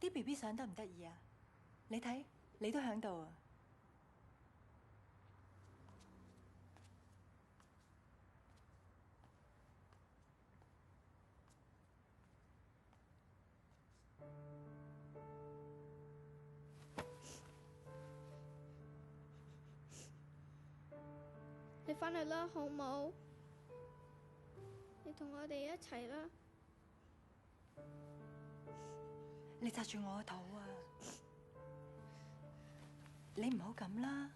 啲 BB 相得唔得意啊？你睇，你都喺度啊！你返嚟啦，好冇？你同我哋一齊啦！你紮住我個肚啊！你唔好咁啦！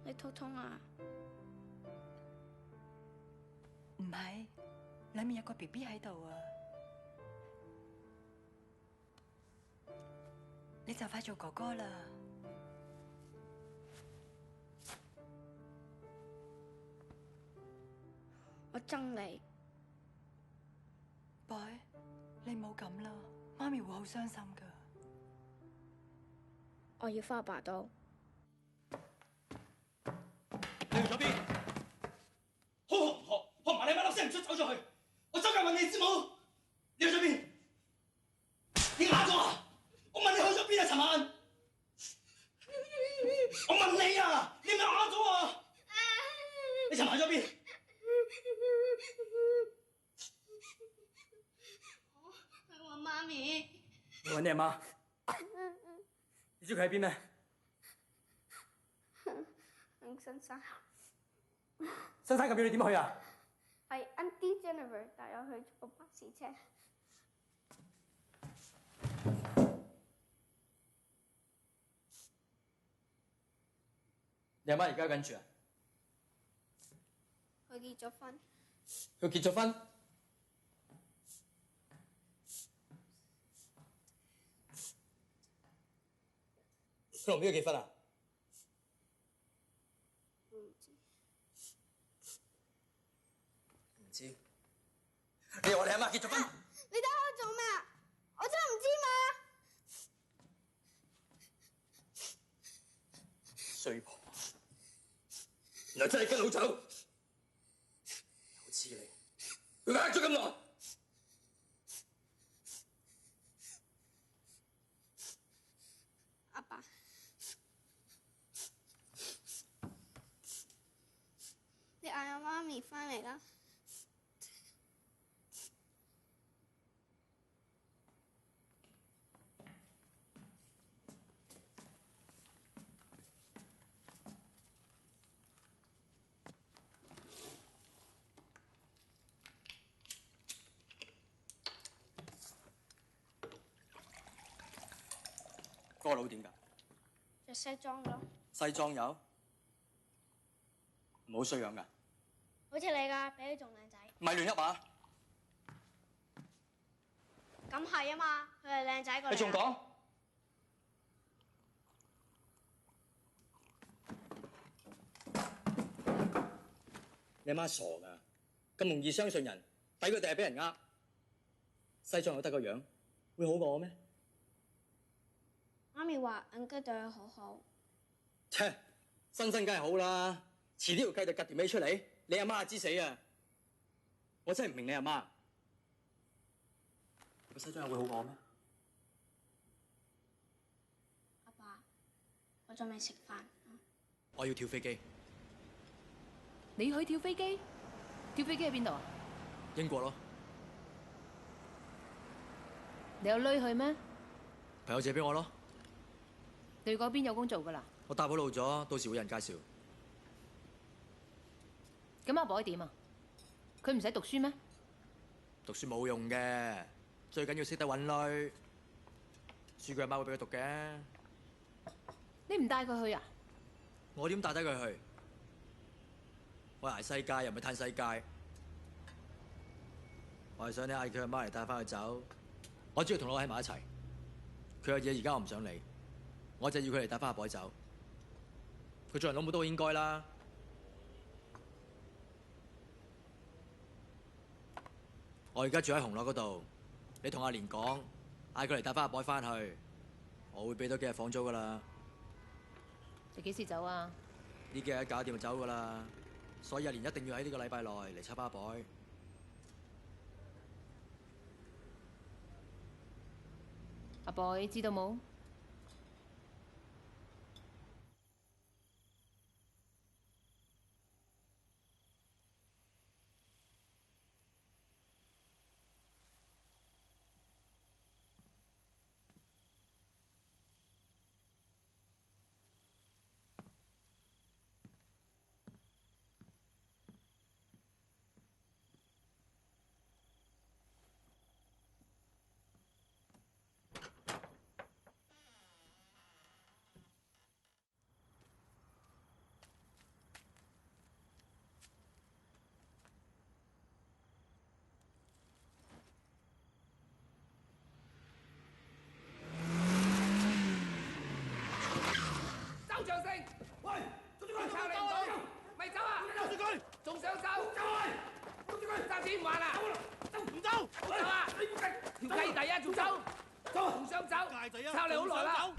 你肚痛啊？唔係，裏面有個 BB 喺度啊！你就快做哥哥啦！我憎你 ，Boy，你唔好咁啦，媽咪會好傷心噶。我要返阿爸度。你去咗邊？好學唔學？學埋你媽粒聲唔出走咗去！我周街問你知冇？你去咗邊？你啞咗啊？我問你去咗邊啊？尋晚我問你啊，你咪啞咗啊？你尋晚去咗邊？我係我媽咪。你揾你阿媽？你知佢喺邊咩？喺新山。新山咁遠，你點去啊？係 Auntie Jennifer 帶我去坐巴士車。你阿媽而家跟住啊？佢結咗婚。佢結咗婚？佢同邊個結婚啊？唔知。唔知。你話你阿媽結咗婚？你打我做咩啊？我真係唔知嘛。衰婆，原來真係跟老走。有知你，佢呃咗咁耐。阿爸，你嗌我媽咪返嚟啦。嗰個佬點㗎？着西裝咯。西裝有？唔好衰樣㗎。好似你㗎，比你仲靚仔。唔係亂噏啊！咁係啊嘛，佢係靚仔過你。你仲講？你阿媽傻㗎，咁容易相信人，抵佢哋係俾人呃。西裝有得個樣，會好過我咩？媽咪話應該對佢好好。切，新梗係好啦，遲啲條計就趌條尾出嚟，你阿媽知死啊！我真係唔明你阿媽，個西裝又會好過我咩？阿爸，我仲未食飯。我要跳飛機，你要去跳飛機？跳飛機喺邊度啊？英國咯，你有女去咩？朋友借俾我咯。你嗰邊有工做噶啦？我搭好路咗，到時會有人介紹。咁阿 boy 點啊？佢唔使讀書咩？讀書冇用嘅，最緊要識得揾女。書佢阿媽會俾佢讀嘅。你唔帶佢去啊？我點帶得佢去？我捱世界又唔係嘆世界。我係想你嗌佢阿媽嚟帶翻佢走。我只要同我喺埋一齊。佢有嘢而家我唔想理，我就要佢嚟帶翻阿 boy 走。佢做人老母都應該啦。我而家住喺紅樂嗰度，你同阿蓮講，嗌佢嚟帶翻阿 boy 翻去，我會俾多幾日房租噶啦。你幾時走啊？呢幾日搞掂就走噶啦。所以阿蓮一定要喺呢個禮拜內嚟插阿 boy。阿 boy 知道冇？周長勝，喂，捉住佢！抄你唔到，咪走啊！捉住佢！仲想走？走開！捉住佢！揸錢唔還啊！走唔走？走啊！條契弟啊，仲走？走啊！仲想走？抄你好耐啦！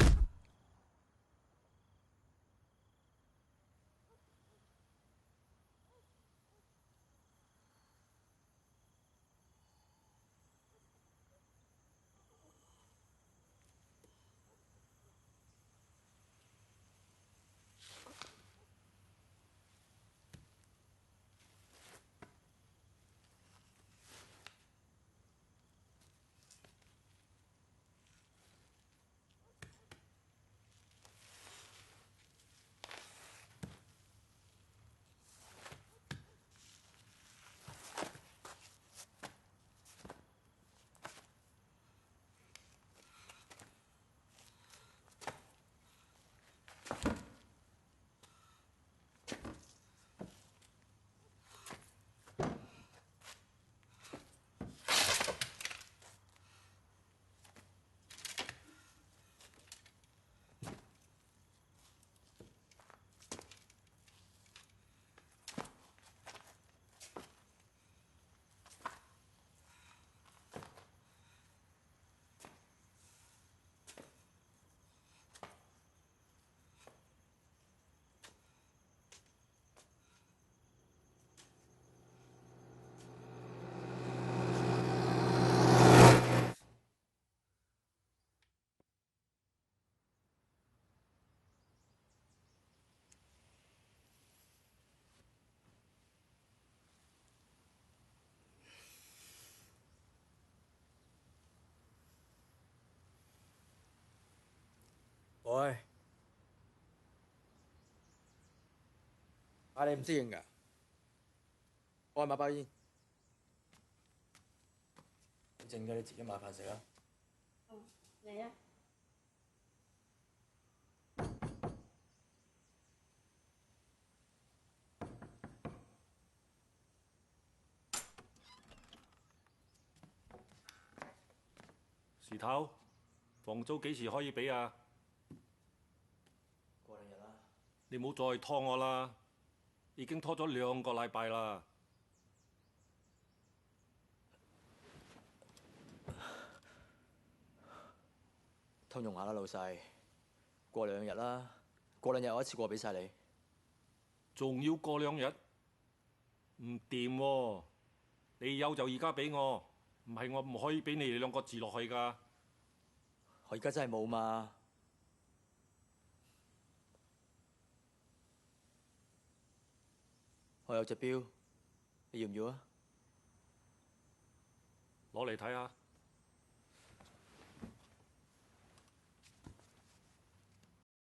喂，你唔適應㗎？我買包煙，你剩咗你自己買飯食啦。嚟啊！時頭，房租幾時可以俾啊？過2日啦。你唔好再拖我啦，已經拖咗2個禮拜啦。通融下啦，老細。過2日啦，過2日我一次過俾晒你。仲要過2日？唔掂喎！你有就而家俾我，唔係我唔可以俾你哋2個字落去㗎。我而家真係冇嘛。我有隻錶，你要唔要啊？攞嚟睇下。